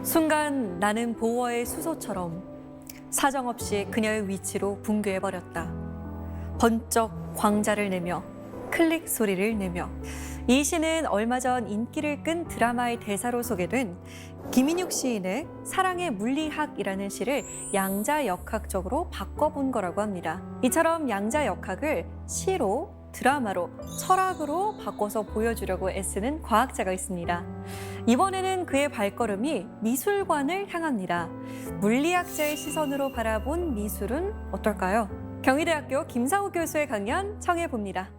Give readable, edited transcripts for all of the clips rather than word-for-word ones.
순간 나는 보어의 수소처럼 사정없이 그녀의 위치로 붕괴해버렸다. 번쩍 광자를 내며 클릭 소리를 내며 이 시는 얼마 전 인기를 끈 드라마의 대사로 소개된 김인육 시인의 사랑의 물리학이라는 시를 양자역학적으로 바꿔본 거라고 합니다. 이처럼 양자역학을 시로, 드라마로, 철학으로 바꿔서 보여주려고 애쓰는 과학자가 있습니다. 이번에는 그의 발걸음이 미술관을 향합니다. 물리학자의 시선으로 바라본 미술은 어떨까요? 경희대학교 김상우 교수의 강연 청해봅니다.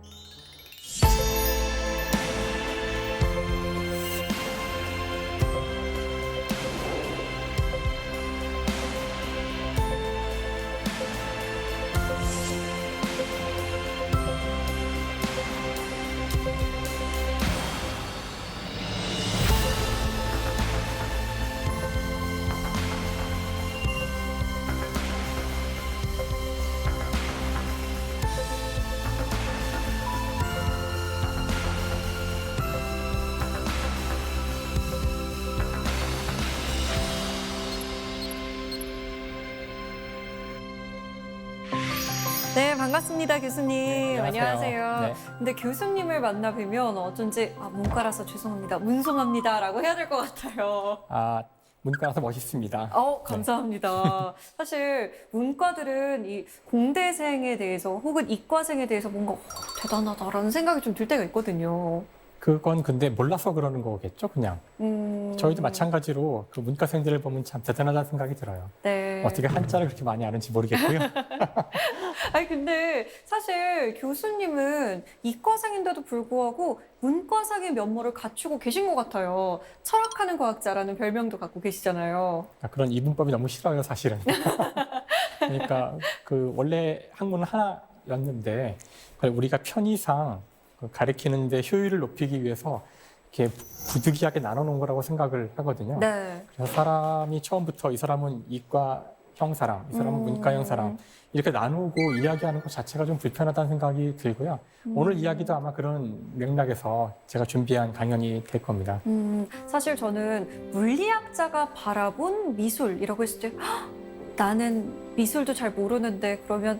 네, 반갑습니다, 교수님. 네, 안녕하세요. 네. 근데 교수님을 만나 뵈면 어쩐지 문과라서 죄송합니다, 문송합니다라고 해야 될 것 같아요. 문과라서 멋있습니다. 감사합니다. 사실 문과들은 이 공대생에 대해서 혹은 이과생에 대해서 뭔가 대단하다라는 생각이 좀 들 때가 있거든요. 그건 근데 몰라서 그러는 거겠죠, 그냥. 저희도 마찬가지로 그 문과생들을 보면 참 대단하다는 생각이 들어요. 네. 어떻게 한자를 그렇게 많이 아는지 모르겠고요. 아니 근데 사실 교수님은 이과생인데도 불구하고 문과생의 면모를 갖추고 계신 것 같아요. 철학하는 과학자라는 별명도 갖고 계시잖아요. 그런 이분법이 너무 싫어요, 사실은. 그러니까 그 원래 학문은 하나였는데 그걸 우리가 편의상 가리키는데 효율을 높이기 위해서 이렇게 부득이하게 나눠놓은 거라고 생각을 하거든요. 네. 그래서 사람이 처음부터 이 사람은 이과형 사람, 이 사람은 문과형 사람 이렇게 나누고 이야기하는 것 자체가 좀 불편하다는 생각이 들고요. 오늘 이야기도 아마 그런 맥락에서 제가 준비한 강연이 될 겁니다. 사실 저는 물리학자가 바라본 미술이라고 했을 때 나는 미술도 잘 모르는데 그러면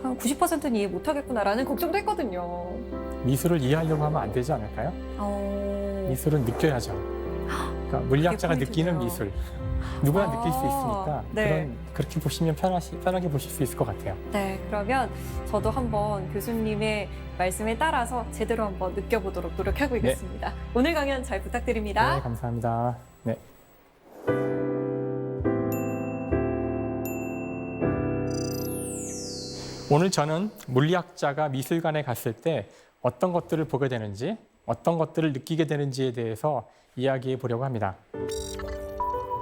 한 90%는 이해 못하겠구나라는 걱정도 했거든요. 미술을 이해하려고 하면 안 되지 않을까요? 미술은 느껴야죠. 그러니까 물리학자가 느끼는 포인트네요. 미술. 누구나 느낄 수 있으니까 네. 그렇게 보시면 편하게 보실 수 있을 것 같아요. 네, 그러면 저도 한번 교수님의 말씀에 따라서 제대로 한번 느껴보도록 노력하고 있겠습니다. 오늘 강연 잘 부탁드립니다. 네, 감사합니다. 네. 오늘 저는 물리학자가 미술관에 갔을 때 어떤 것들을 보게 되는지, 어떤 것들을 느끼게 되는지에 대해서 이야기해 보려고 합니다.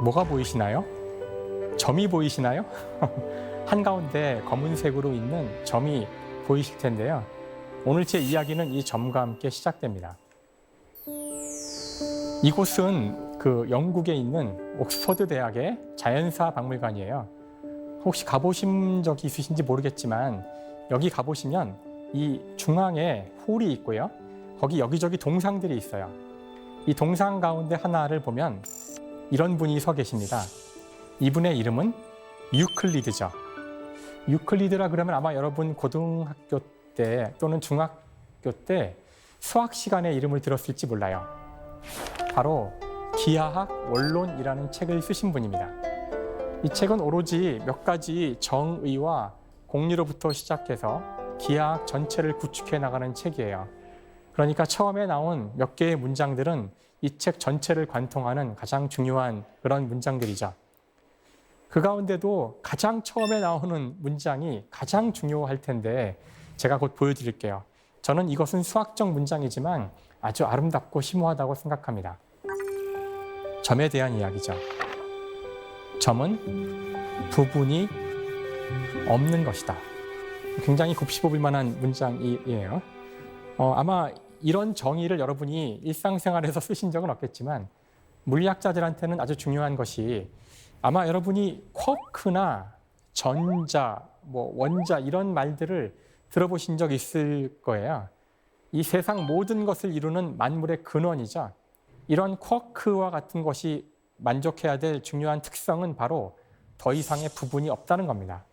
뭐가 보이시나요? 점이 보이시나요? 한가운데 검은색으로 있는 점이 보이실 텐데요. 오늘 제 이야기는 이 점과 함께 시작됩니다. 이곳은 그 영국에 있는 옥스퍼드 대학의 자연사 박물관이에요. 혹시 가보신 적이 있으신지 모르겠지만 여기 가보시면 이 중앙에 홀이 있고요. 거기 여기저기 동상들이 있어요. 이 동상 가운데 하나를 보면 이런 분이 서 계십니다. 이분의 이름은 유클리드죠. 유클리드라 그러면 아마 여러분 고등학교 때 또는 중학교 때 수학 시간에 이름을 들었을지 몰라요. 바로 기하학 원론이라는 책을 쓰신 분입니다. 이 책은 오로지 몇 가지 정의와 공리로부터 시작해서 기하학 전체를 구축해 나가는 책이에요. 그러니까 처음에 나온 몇 개의 문장들은 이 책 전체를 관통하는 가장 중요한 그런 문장들이죠. 그 가운데도 가장 처음에 나오는 문장이 가장 중요할 텐데 제가 곧 보여드릴게요. 저는 이것은 수학적 문장이지만 아주 아름답고 심오하다고 생각합니다. 점에 대한 이야기죠. 점은 부분이 없는 것이다. 굉장히 곱씹어볼 만한 문장이에요. 아마 이런 정의를 여러분이 일상생활에서 쓰신 적은 없겠지만 물리학자들한테는 아주 중요한 것이 아마 여러분이 쿼크나 전자, 원자 이런 말들을 들어보신 적 있을 거예요. 이 세상 모든 것을 이루는 만물의 근원이죠. 이런 쿼크와 같은 것이 만족해야 될 중요한 특성은 바로 더 이상의 부분이 없다는 겁니다.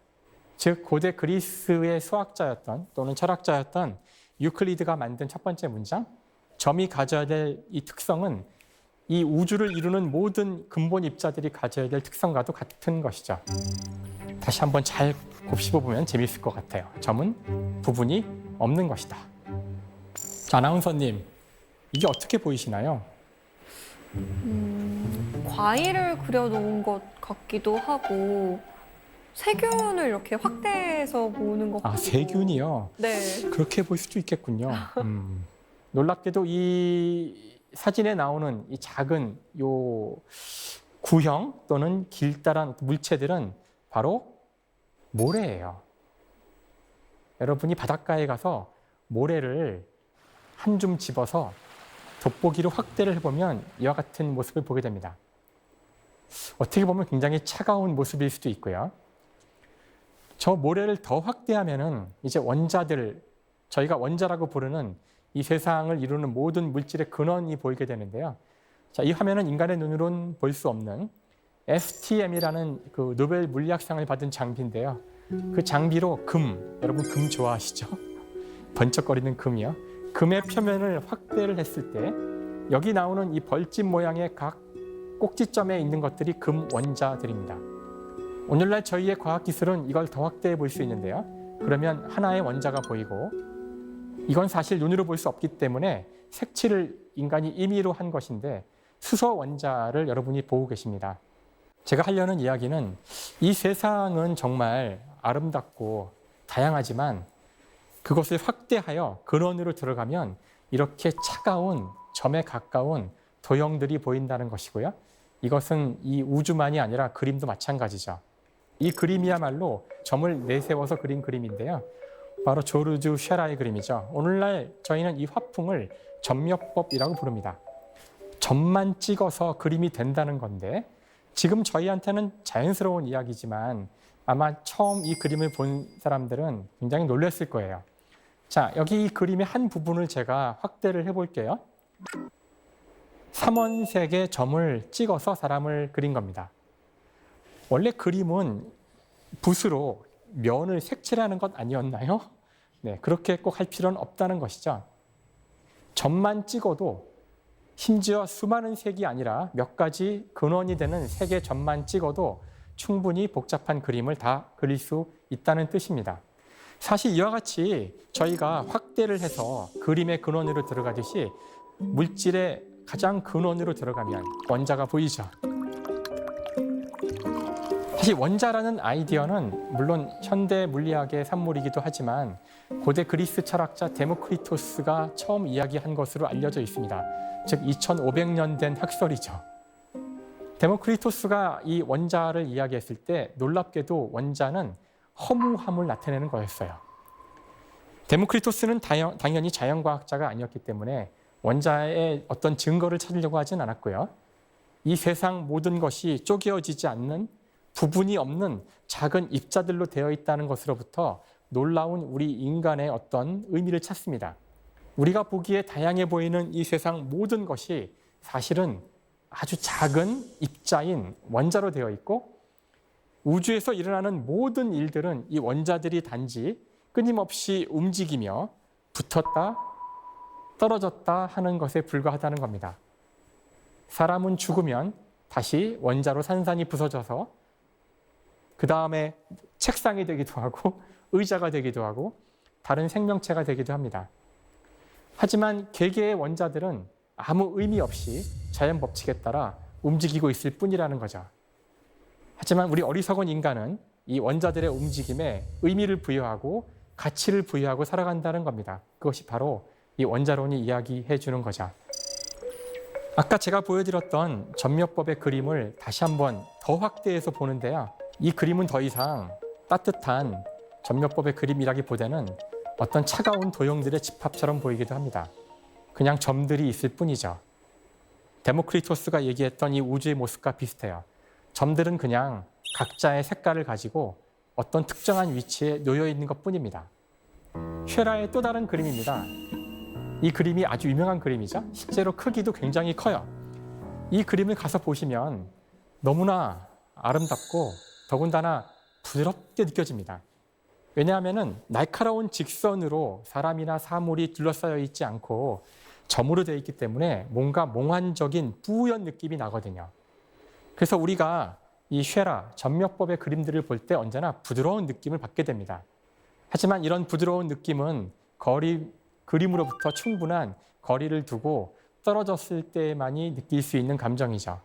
즉 고대 그리스의 수학자였던 또는 철학자였던 유클리드가 만든 첫 번째 문장, 점이 가져야 될 이 특성은 이 우주를 이루는 모든 근본 입자들이 가져야 될 특성과도 같은 것이죠. 다시 한번 잘 곱씹어보면 재미있을 것 같아요. 점은 부분이 없는 것이다. 자, 아나운서님, 이게 어떻게 보이시나요? 과일을 그려놓은 것 같기도 하고 세균을 이렇게 확대해서 보는 것 같고. 아, 세균이요? 네. 그렇게 볼 수도 있겠군요. 놀랍게도 이 사진에 나오는 이 작은 요 구형 또는 길다란 물체들은 바로 모래예요. 여러분이 바닷가에 가서 모래를 한 줌 집어서 돋보기로 확대를 해보면 이와 같은 모습을 보게 됩니다. 어떻게 보면 굉장히 차가운 모습일 수도 있고요. 저 모래를 더 확대하면은 이제 원자들, 저희가 원자라고 부르는 이 세상을 이루는 모든 물질의 근원이 보이게 되는데요. 자, 이 화면은 인간의 눈으로는 볼 수 없는 STM이라는 그 노벨 물리학상을 받은 장비인데요. 그 장비로 금, 여러분 금 좋아하시죠? 번쩍거리는 금이요. 금의 표면을 확대를 했을 때 여기 나오는 이 벌집 모양의 각 꼭지점에 있는 것들이 금 원자들입니다. 오늘날 저희의 과학기술은 이걸 더 확대해 볼 수 있는데요. 그러면 하나의 원자가 보이고 이건 사실 눈으로 볼 수 없기 때문에 색칠을 인간이 임의로 한 것인데 수소 원자를 여러분이 보고 계십니다. 제가 하려는 이야기는 이 세상은 정말 아름답고 다양하지만 그것을 확대하여 근원으로 들어가면 이렇게 차가운 점에 가까운 도형들이 보인다는 것이고요. 이것은 이 우주만이 아니라 그림도 마찬가지죠. 이 그림이야말로 점을 내세워서 그린 그림인데요. 바로 조르주 쉐라의 그림이죠. 오늘날 저희는 이 화풍을 점묘법이라고 부릅니다. 점만 찍어서 그림이 된다는 건데 지금 저희한테는 자연스러운 이야기지만 아마 처음 이 그림을 본 사람들은 굉장히 놀랐을 거예요. 자, 여기 이 그림의 한 부분을 제가 확대를 해볼게요. 삼원색의 점을 찍어서 사람을 그린 겁니다. 원래 그림은 붓으로 면을 색칠하는 것 아니었나요? 네, 그렇게 꼭 할 필요는 없다는 것이죠. 점만 찍어도 심지어 수많은 색이 아니라 몇 가지 근원이 되는 색의 점만 찍어도 충분히 복잡한 그림을 다 그릴 수 있다는 뜻입니다. 사실 이와 같이 저희가 확대를 해서 그림의 근원으로 들어가듯이 물질의 가장 근원으로 들어가면 원자가 보이죠. 사실 원자라는 아이디어는 물론 현대 물리학의 산물이기도 하지만 고대 그리스 철학자 데모크리토스가 처음 이야기한 것으로 알려져 있습니다. 즉 2500년 된 학설이죠. 데모크리토스가 이 원자를 이야기했을 때 놀랍게도 원자는 허무함을 나타내는 거였어요. 데모크리토스는 당연히 자연과학자가 아니었기 때문에 원자의 어떤 증거를 찾으려고 하진 않았고요. 이 세상 모든 것이 쪼개어지지 않는 부분이 없는 작은 입자들로 되어 있다는 것으로부터 놀라운 우리 인간의 어떤 의미를 찾습니다. 우리가 보기에 다양해 보이는 이 세상 모든 것이 사실은 아주 작은 입자인 원자로 되어 있고 우주에서 일어나는 모든 일들은 이 원자들이 단지 끊임없이 움직이며 붙었다 떨어졌다 하는 것에 불과하다는 겁니다. 사람은 죽으면 다시 원자로 산산이 부서져서 그 다음에 책상이 되기도 하고 의자가 되기도 하고 다른 생명체가 되기도 합니다. 하지만 개개의 원자들은 아무 의미 없이 자연 법칙에 따라 움직이고 있을 뿐이라는 거죠. 하지만 우리 어리석은 인간은 이 원자들의 움직임에 의미를 부여하고 가치를 부여하고 살아간다는 겁니다. 그것이 바로 이 원자론이 이야기해 주는 거죠. 아까 제가 보여드렸던 점묘법의 그림을 다시 한번 더 확대해서 보는데요. 이 그림은 더 이상 따뜻한 점묘법의 그림이라기보다는 어떤 차가운 도형들의 집합처럼 보이기도 합니다. 그냥 점들이 있을 뿐이죠. 데모크리토스가 얘기했던 이 우주의 모습과 비슷해요. 점들은 그냥 각자의 색깔을 가지고 어떤 특정한 위치에 놓여 있는 것뿐입니다. 쉐라의 또 다른 그림입니다. 이 그림이 아주 유명한 그림이죠. 실제로 크기도 굉장히 커요. 이 그림을 가서 보시면 너무나 아름답고 더군다나 부드럽게 느껴집니다. 왜냐하면 날카로운 직선으로 사람이나 사물이 둘러싸여 있지 않고 점으로 되어 있기 때문에 뭔가 몽환적인 뿌연 느낌이 나거든요. 그래서 우리가 이 쉐라, 점묘법의 그림들을 볼 때 언제나 부드러운 느낌을 받게 됩니다. 하지만 이런 부드러운 느낌은 그림으로부터 충분한 거리를 두고 떨어졌을 때만이 느낄 수 있는 감정이죠.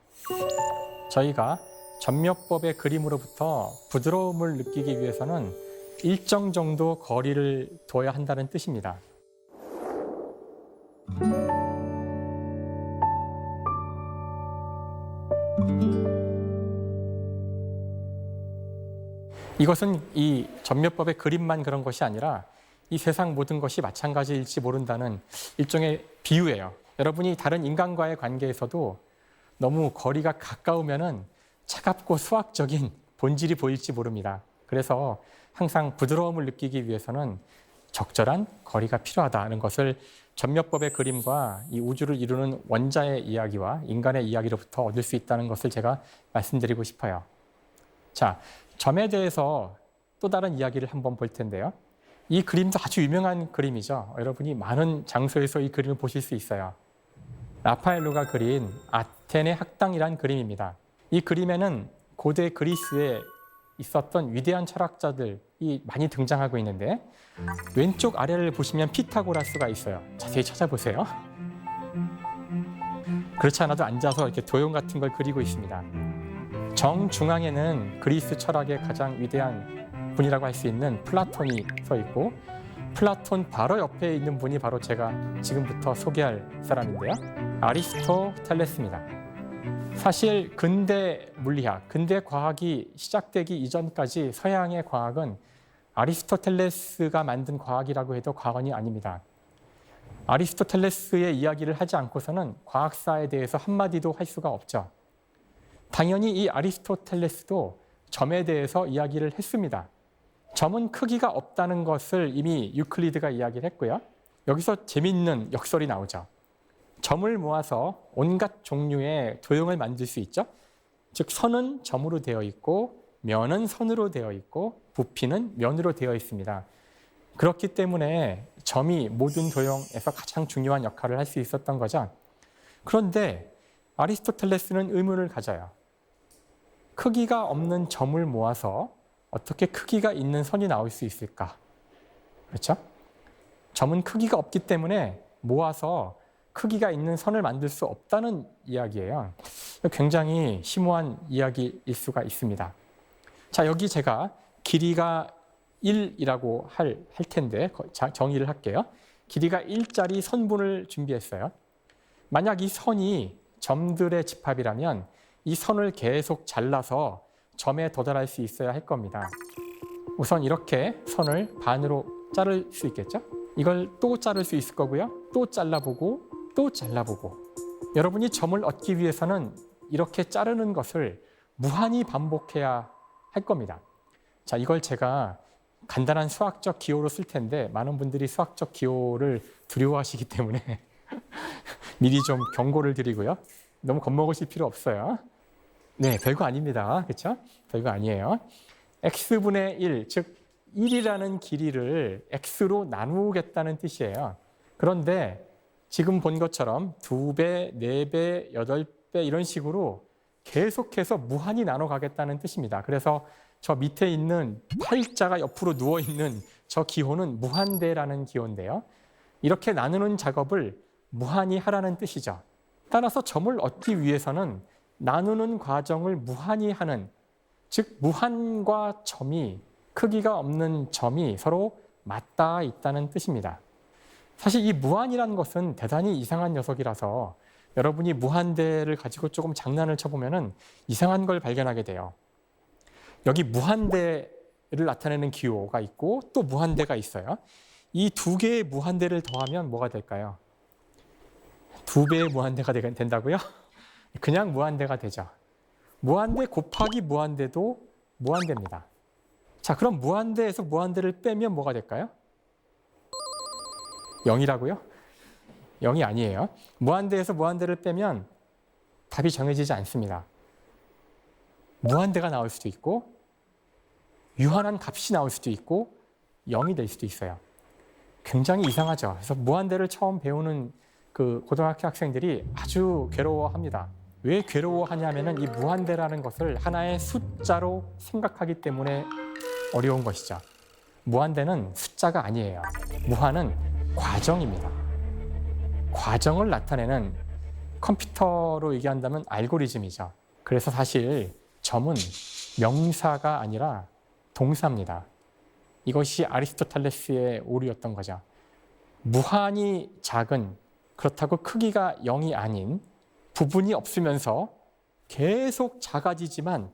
저희가 점묘법의 그림으로부터 부드러움을 느끼기 위해서는 일정 정도 거리를 둬야 한다는 뜻입니다. 이것은 이 점묘법의 그림만 그런 것이 아니라 이 세상 모든 것이 마찬가지일지 모른다는 일종의 비유예요. 여러분이 다른 인간과의 관계에서도 너무 거리가 가까우면은 차갑고 수학적인 본질이 보일지 모릅니다. 그래서 항상 부드러움을 느끼기 위해서는 적절한 거리가 필요하다는 것을 점묘법의 그림과 이 우주를 이루는 원자의 이야기와 인간의 이야기로부터 얻을 수 있다는 것을 제가 말씀드리고 싶어요. 자, 점에 대해서 또 다른 이야기를 한번 볼 텐데요. 이 그림도 아주 유명한 그림이죠. 여러분이 많은 장소에서 이 그림을 보실 수 있어요. 라파엘로가 그린 아테네 학당이란 그림입니다. 이 그림에는 고대 그리스에 있었던 위대한 철학자들이 많이 등장하고 있는데 왼쪽 아래를 보시면 피타고라스가 있어요. 자세히 찾아보세요. 그렇지 않아도 앉아서 이렇게 도형 같은 걸 그리고 있습니다. 정중앙에는 그리스 철학의 가장 위대한 분이라고 할 수 있는 플라톤이 서 있고 플라톤 바로 옆에 있는 분이 바로 제가 지금부터 소개할 사람인데요. 아리스토텔레스입니다. 사실 근대 물리학, 근대 과학이 시작되기 이전까지 서양의 과학은 아리스토텔레스가 만든 과학이라고 해도 과언이 아닙니다. 아리스토텔레스의 이야기를 하지 않고서는 과학사에 대해서 한마디도 할 수가 없죠. 당연히 이 아리스토텔레스도 점에 대해서 이야기를 했습니다. 점은 크기가 없다는 것을 이미 유클리드가 이야기를 했고요. 여기서 재미있는 역설이 나오죠. 점을 모아서 온갖 종류의 도형을 만들 수 있죠. 즉 선은 점으로 되어 있고 면은 선으로 되어 있고 부피는 면으로 되어 있습니다. 그렇기 때문에 점이 모든 도형에서 가장 중요한 역할을 할 수 있었던 거죠. 그런데 아리스토텔레스는 의문을 가져요. 크기가 없는 점을 모아서 어떻게 크기가 있는 선이 나올 수 있을까? 그렇죠? 점은 크기가 없기 때문에 모아서 크기가 있는 선을 만들 수 없다는 이야기예요. 굉장히 심오한 이야기일 수가 있습니다. 자, 여기 제가 길이가 1이라고 할 텐데 정의를 할게요. 길이가 1짜리 선분을 준비했어요. 만약 이 선이 점들의 집합이라면 이 선을 계속 잘라서 점에 도달할 수 있어야 할 겁니다. 우선 이렇게 선을 반으로 자를 수 있겠죠? 이걸 또 자를 수 있을 거고요. 또 잘라보고 또 잘라보고. 여러분이 점을 얻기 위해서는 이렇게 자르는 것을 무한히 반복해야 할 겁니다. 자, 이걸 제가 간단한 수학적 기호로 쓸 텐데 많은 분들이 수학적 기호를 두려워하시기 때문에 미리 좀 경고를 드리고요. 너무 겁먹으실 필요 없어요. 네, 별거 아닙니다. 그렇죠? 별거 아니에요. x분의 1, 즉 1이라는 길이를 x로 나누겠다는 뜻이에요. 그런데 지금 본 것처럼 2배, 4배, 8배 이런 식으로 계속해서 무한히 나눠가겠다는 뜻입니다. 그래서 저 밑에 있는 팔자가 옆으로 누워있는 저 기호는 무한대라는 기호인데요. 이렇게 나누는 작업을 무한히 하라는 뜻이죠. 따라서 점을 얻기 위해서는 나누는 과정을 무한히 하는, 즉 무한과 점이, 크기가 없는 점이 서로 맞닿아 있다는 뜻입니다. 사실 이 무한이라는 것은 대단히 이상한 녀석이라서 여러분이 무한대를 가지고 조금 장난을 쳐보면 이상한 걸 발견하게 돼요. 여기 무한대를 나타내는 기호가 있고 또 무한대가 있어요. 이 두 개의 무한대를 더하면 뭐가 될까요? 2배의 무한대가 된다고요? 그냥 무한대가 되죠. 무한대 곱하기 무한대도 무한대입니다. 자, 그럼 무한대에서 무한대를 빼면 뭐가 될까요? 0이라고요? 0이 아니에요. 무한대에서 무한대를 빼면 답이 정해지지 않습니다. 무한대가 나올 수도 있고 유한한 값이 나올 수도 있고 0이 될 수도 있어요. 굉장히 이상하죠. 그래서 무한대를 처음 배우는 그 고등학교 학생들이 아주 괴로워합니다. 왜 괴로워하냐면은 이 무한대라는 것을 하나의 숫자로 생각하기 때문에 어려운 것이죠. 무한대는 숫자가 아니에요. 무한은 과정입니다. 과정을 나타내는 컴퓨터로 얘기한다면 알고리즘이죠. 그래서 사실 점은 명사가 아니라 동사입니다. 이것이 아리스토텔레스의 오류였던 거죠. 무한히 작은, 그렇다고 크기가 0이 아닌, 부분이 없으면서 계속 작아지지만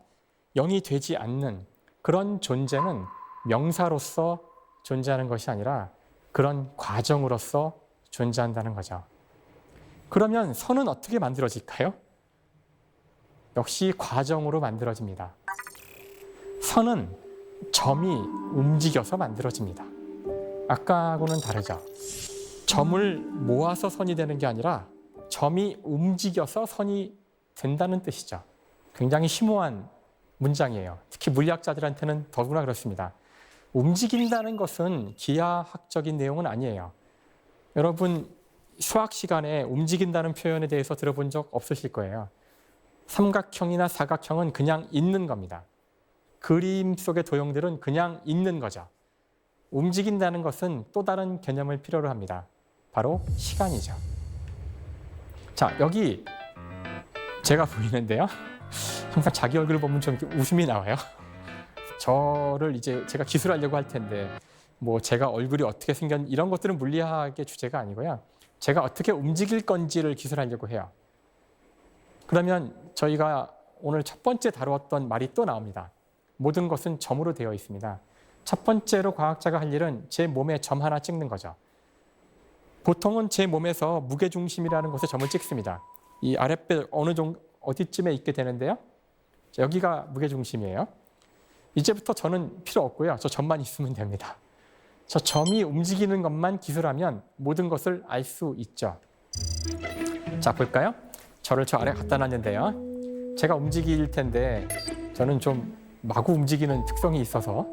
0이 되지 않는 그런 존재는 명사로서 존재하는 것이 아니라 그런 과정으로서 존재한다는 거죠. 그러면 선은 어떻게 만들어질까요? 역시 과정으로 만들어집니다. 선은 점이 움직여서 만들어집니다. 아까하고는 다르죠. 점을 모아서 선이 되는 게 아니라 점이 움직여서 선이 된다는 뜻이죠. 굉장히 심오한 문장이에요. 특히 물리학자들한테는 더구나 그렇습니다. 움직인다는 것은 기하학적인 내용은 아니에요. 여러분 수학 시간에 움직인다는 표현에 대해서 들어본 적 없으실 거예요. 삼각형이나 사각형은 그냥 있는 겁니다. 그림 속의 도형들은 그냥 있는 거죠. 움직인다는 것은 또 다른 개념을 필요로 합니다. 바로 시간이죠. 자, 여기 제가 보이는데요. 항상 자기 얼굴을 보면 좀 이렇게 웃음이 나와요. 저를 이제 제가 기술하려고 할 텐데 뭐 제가 얼굴이 어떻게 생겼 이런 것들은 물리학의 주제가 아니고요. 제가 어떻게 움직일 건지를 기술하려고 해요. 그러면 저희가 오늘 첫 번째 다루었던 말이 또 나옵니다. 모든 것은 점으로 되어 있습니다. 첫 번째로 과학자가 할 일은 제 몸에 점 하나 찍는 거죠. 보통은 제 몸에서 무게중심이라는 곳에 점을 찍습니다. 이 아랫배 어느 정도 어디쯤에 있게 되는데요. 여기가 무게중심이에요. 이제부터 저는 필요 없고요. 저 점만 있으면 됩니다. 저 점이 움직이는 것만 기술하면 모든 것을 알 수 있죠. 자, 볼까요? 저를 저 아래 갖다 놨는데요. 제가 움직일 텐데 저는 좀 마구 움직이는 특성이 있어서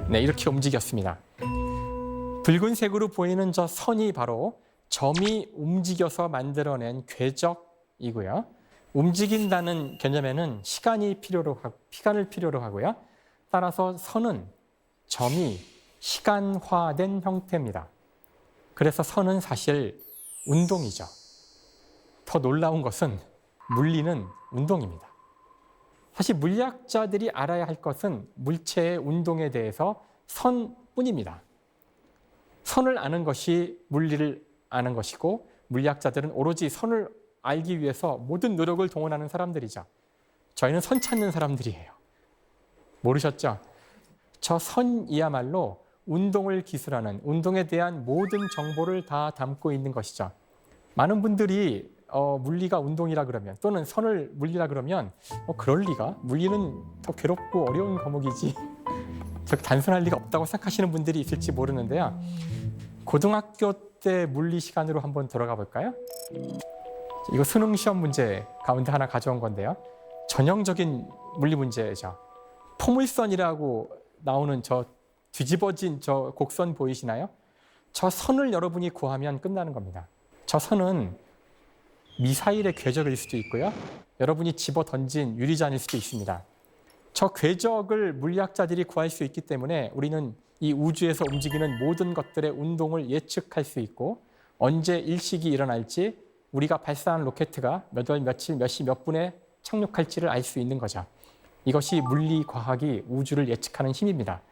네, 이렇게 움직였습니다. 붉은색으로 보이는 저 선이 바로 점이 움직여서 만들어낸 궤적이고요. 움직인다는 개념에는 시간을 필요로 하고요. 따라서 선은 점이 시간화된 형태입니다. 그래서 선은 사실 운동이죠. 더 놀라운 것은 물리는 운동입니다. 사실 물리학자들이 알아야 할 것은 물체의 운동에 대해서 선뿐입니다. 선을 아는 것이 물리를 아는 것이고 물리학자들은 오로지 선을 알기 위해서 모든 노력을 동원하는 사람들이죠. 저희는 선 찾는 사람들이에요. 모르셨죠? 저 선이야말로 운동을 기술하는, 운동에 대한 모든 정보를 다 담고 있는 것이죠. 많은 분들이 물리가 운동이라 그러면 또는 선을 물리라 그러면 그럴 리가? 물리는 더 괴롭고 어려운 과목이지. 저렇게 단순할 리가 없다고 생각하시는 분들이 있을지 모르는데요. 고등학교 때 물리 시간으로 한번 돌아가 볼까요? 이거 수능 시험 문제 가운데 하나 가져온 건데요. 전형적인 물리 문제죠. 포물선이라고 나오는 저 뒤집어진 저 곡선 보이시나요? 저 선을 여러분이 구하면 끝나는 겁니다. 저 선은 미사일의 궤적일 수도 있고요. 여러분이 집어 던진 유리잔일 수도 있습니다. 저 궤적을 물리학자들이 구할 수 있기 때문에 우리는 이 우주에서 움직이는 모든 것들의 운동을 예측할 수 있고 언제 일식이 일어날지 우리가 발사한 로켓가 몇 월, 며칠, 몇 시, 몇 분에 착륙할지를 알 수 있는 거죠. 이것이 물리과학이 우주를 예측하는 힘입니다.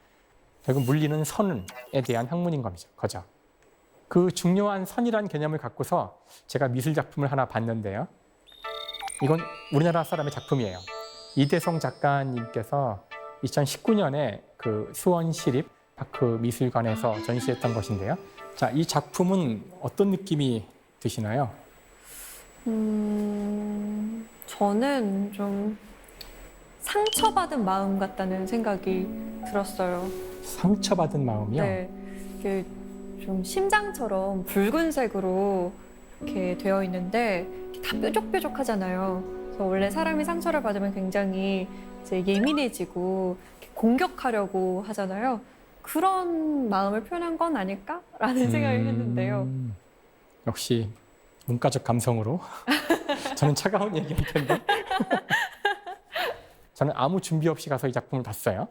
결국 물리는 선에 대한 학문인 거죠. 그 중요한 선이라는 개념을 갖고서 제가 미술 작품을 하나 봤는데요. 이건 우리나라 사람의 작품이에요. 이대성 작가님께서 2019년에 그 수원시립 파크 미술관에서 전시했던 것인데요. 자, 이 작품은 어떤 느낌이 드시나요? 저는 좀 상처받은 마음 같다는 생각이 들었어요. 상처받은 마음이요? 네, 이게 좀 심장처럼 붉은색으로 이렇게 되어 있는데 다 뾰족뾰족하잖아요. 그래서 원래 사람이 상처를 받으면 굉장히 이제 예민해지고 공격하려고 하잖아요. 그런 마음을 표현한 건 아닐까라는 생각을 했는데요. 역시 문과적 감성으로 저는 차가운 얘기할 텐데 저는 아무 준비 없이 가서 이 작품을 봤어요.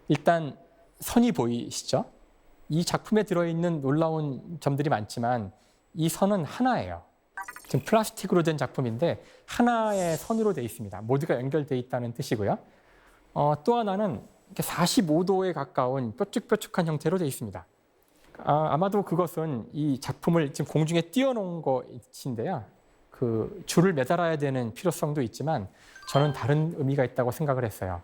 일단 선이 보이시죠? 이 작품에 들어있는 놀라운 점들이 많지만 이 선은 하나예요. 지금 플라스틱으로 된 작품인데 하나의 선으로 되어 있습니다. 모두가 연결되어 있다는 뜻이고요. 또 하나는 45도에 가까운 뾰족뾰족한 형태로 되어 있습니다. 아마도 그것은 이 작품을 지금 공중에 띄워놓은 것인데요. 그 줄을 매달아야 되는 필요성도 있지만 저는 다른 의미가 있다고 생각을 했어요.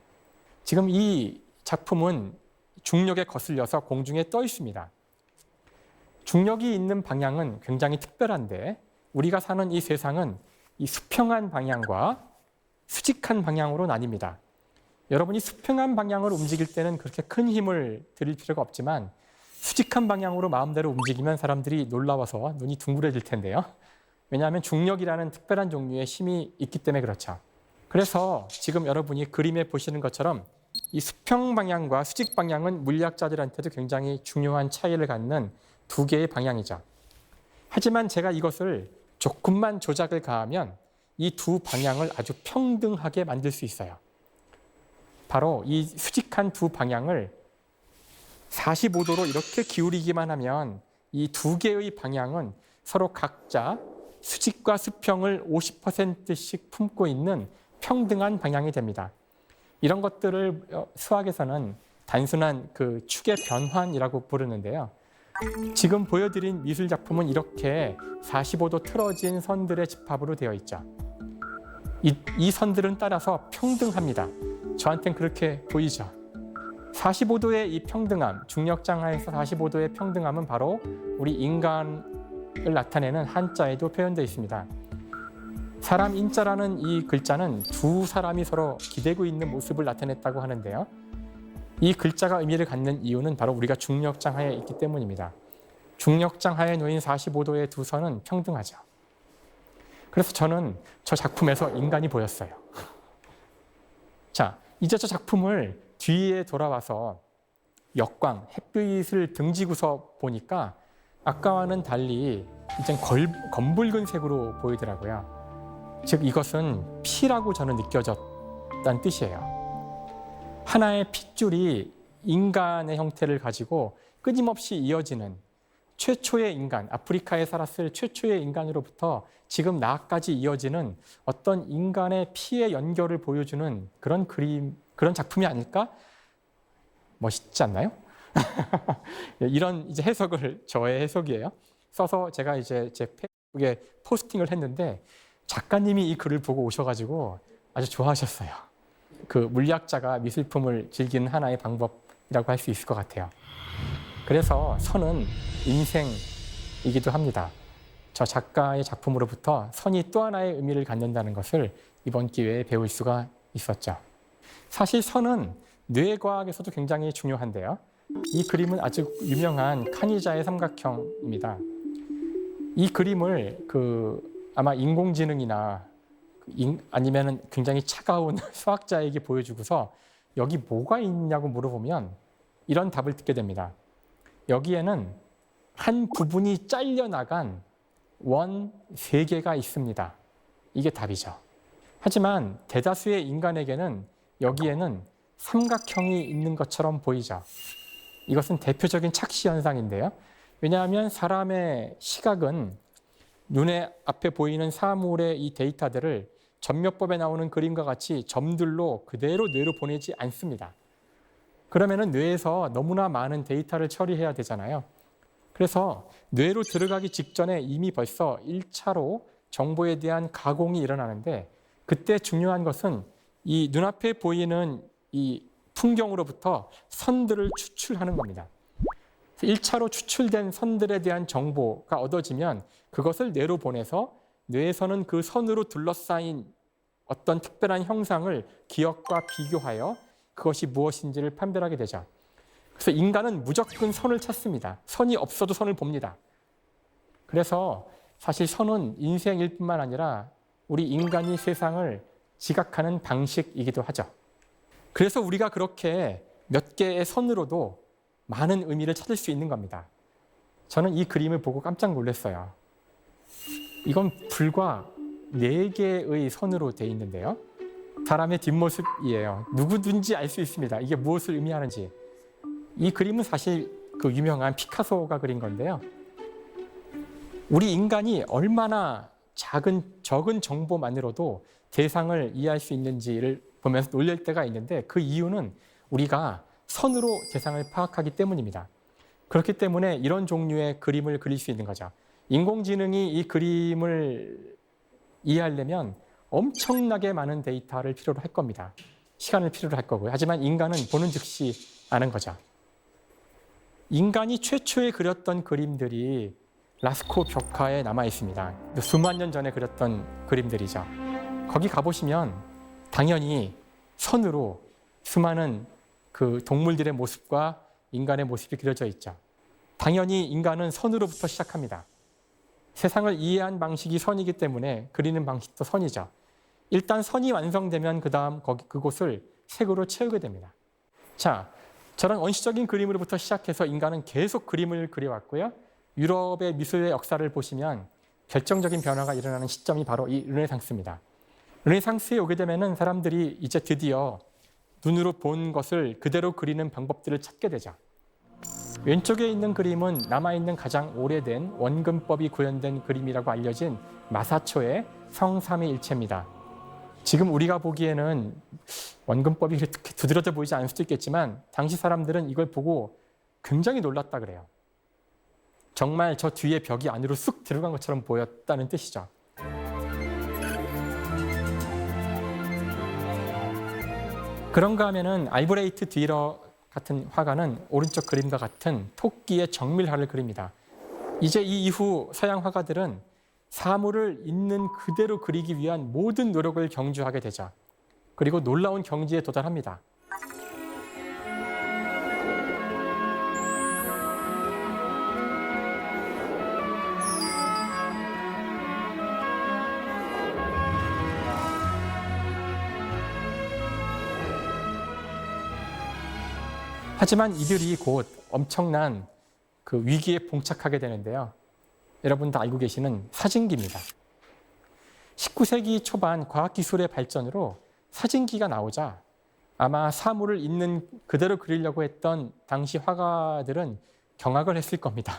지금 이 작품은 중력에 거슬려서 공중에 떠 있습니다. 중력이 있는 방향은 굉장히 특별한데 우리가 사는 이 세상은 이 수평한 방향과 수직한 방향으로 나뉩니다. 여러분이 수평한 방향으로 움직일 때는 그렇게 큰 힘을 들일 필요가 없지만 수직한 방향으로 마음대로 움직이면 사람들이 놀라워서 눈이 둥그레질 텐데요. 왜냐하면 중력이라는 특별한 종류의 힘이 있기 때문에 그렇죠. 그래서 지금 여러분이 그림에 보시는 것처럼 이 수평 방향과 수직 방향은 물리학자들한테도 굉장히 중요한 차이를 갖는 두 개의 방향이죠. 하지만 제가 이것을 조금만 조작을 가하면 이 두 방향을 아주 평등하게 만들 수 있어요. 바로 이 수직한 두 방향을 45도로 이렇게 기울이기만 하면 이 두 개의 방향은 서로 각자 수직과 수평을 50%씩 품고 있는 평등한 방향이 됩니다. 이런 것들을 수학에서는 단순한 그 축의 변환이라고 부르는데요. 지금 보여드린 미술 작품은 이렇게 45도 틀어진 선들의 집합으로 되어 있죠. 이 선들은 따라서 평등합니다. 저한테는 그렇게 보이죠. 45도의 이 평등함, 중력장하에서 45도의 평등함은 바로 우리 인간을 나타내는 한자에도 표현되어 있습니다. 사람 인자라는 이 글자는 두 사람이 서로 기대고 있는 모습을 나타냈다고 하는데요. 이 글자가 의미를 갖는 이유는 바로 우리가 중력장하에 있기 때문입니다. 중력장하에 놓인 45도의 두 선은 평등하죠. 그래서 저는 저 작품에서 인간이 보였어요. 자, 이제 저 작품을 뒤에 돌아와서 역광, 햇빛을 등지고서 보니까 아까와는 달리 이젠 검붉은 색으로 보이더라고요. 즉 이것은 피라고 저는 느껴졌다는 뜻이에요. 하나의 핏줄이 인간의 형태를 가지고 끊임없이 이어지는 최초의 인간, 아프리카에 살았을 최초의 인간으로부터 지금 나까지 이어지는 어떤 인간의 피의 연결을 보여주는 그런 그림, 그런 작품이 아닐까? 멋있지 않나요? 이런 이제 해석을 저의 해석이에요. 써서 제가 이제 제 페이스북에 포스팅을 했는데 작가님이 이 글을 보고 오셔가지고 아주 좋아하셨어요. 그 물리학자가 미술품을 즐기는 하나의 방법이라고 할 수 있을 것 같아요. 그래서 선은 인생이기도 합니다. 저 작가의 작품으로부터 선이 또 하나의 의미를 갖는다는 것을 이번 기회에 배울 수가 있었죠. 사실 선은 뇌과학에서도 굉장히 중요한데요. 이 그림은 아주 유명한 카니자의 삼각형입니다. 이 그림을 아마 인공지능이나 아니면 굉장히 차가운 수학자에게 보여주고서 여기 뭐가 있냐고 물어보면 이런 답을 듣게 됩니다. 여기에는 한 부분이 잘려나간 원 3개가 있습니다. 이게 답이죠. 하지만 대다수의 인간에게는 여기에는 삼각형이 있는 것처럼 보이죠. 이것은 대표적인 착시 현상인데요. 왜냐하면 사람의 시각은 눈에 앞에 보이는 사물의 이 데이터들을 전묘법에 나오는 그림과 같이 점들로 그대로 뇌로 보내지 않습니다. 그러면은 뇌에서 너무나 많은 데이터를 처리해야 되잖아요. 그래서 뇌로 들어가기 직전에 이미 벌써 1차로 정보에 대한 가공이 일어나는데 그때 중요한 것은 이 눈앞에 보이는 이 풍경으로부터 선들을 추출하는 겁니다. 1차로 추출된 선들에 대한 정보가 얻어지면 그것을 뇌로 보내서 뇌에서는 그 선으로 둘러싸인 어떤 특별한 형상을 기억과 비교하여 그것이 무엇인지를 판별하게 되죠. 그래서 인간은 무조건 선을 찾습니다. 선이 없어도 선을 봅니다. 그래서 사실 선은 인생일 뿐만 아니라 우리 인간이 세상을 지각하는 방식이기도 하죠. 그래서 우리가 그렇게 몇 개의 선으로도 많은 의미를 찾을 수 있는 겁니다. 저는 이 그림을 보고 깜짝 놀랐어요. 이건 불과 4개의 선으로 되어 있는데요. 사람의 뒷모습이에요. 누구든지 알 수 있습니다. 이게 무엇을 의미하는지. 이 그림은 사실 그 유명한 피카소가 그린 건데요. 우리 인간이 얼마나 적은 정보만으로도 세상을 이해할 수 있는지를 보면서 놀랄 때가 있는데 그 이유는 우리가 선으로 세상을 파악하기 때문입니다. 그렇기 때문에 이런 종류의 그림을 그릴 수 있는 거죠. 인공지능이 이 그림을 이해하려면 엄청나게 많은 데이터를 필요로 할 겁니다. 시간을 필요로 할 거고요. 하지만 인간은 보는 즉시 아는 거죠. 인간이 최초에 그렸던 그림들이 라스코 벽화에 남아 있습니다. 수만 년 전에 그렸던 그림들이죠. 거기 가보시면 당연히 선으로 수많은 그 동물들의 모습과 인간의 모습이 그려져 있죠. 당연히 인간은 선으로부터 시작합니다. 세상을 이해한 방식이 선이기 때문에 그리는 방식도 선이죠. 일단 선이 완성되면 그 다음 그곳을 색으로 채우게 됩니다. 자, 저런 원시적인 그림으로부터 시작해서 인간은 계속 그림을 그려왔고요. 유럽의 미술의 역사를 보시면 결정적인 변화가 일어나는 시점이 바로 이 르네상스입니다. 르네상스에 오게 되면 사람들이 이제 드디어 눈으로 본 것을 그대로 그리는 방법들을 찾게 되죠. 왼쪽에 있는 그림은 남아있는 가장 오래된 원근법이 구현된 그림이라고 알려진 마사초의 성삼위일체입니다. 지금 우리가 보기에는 원근법이 그렇게 두드러져 보이지 않을 수도 있겠지만 당시 사람들은 이걸 보고 굉장히 놀랐다 그래요. 정말 저 뒤에 벽이 안으로 쑥 들어간 것처럼 보였다는 뜻이죠. 그런가 하면은 알브레이트 뒤러 같은 화가는 오른쪽 그림과 같은 토끼의 정밀화를 그립니다. 이제 이 이후 서양 화가들은 사물을 있는 그대로 그리기 위한 모든 노력을 경주하게 되죠. 그리고 놀라운 경지에 도달합니다. 하지만 이들이 곧 엄청난 그 위기에 봉착하게 되는데요. 여러분 다 알고 계시는 사진기입니다. 19세기 초반 과학기술의 발전으로 사진기가 나오자 아마 사물을 있는 그대로 그리려고 했던 당시 화가들은 경악을 했을 겁니다.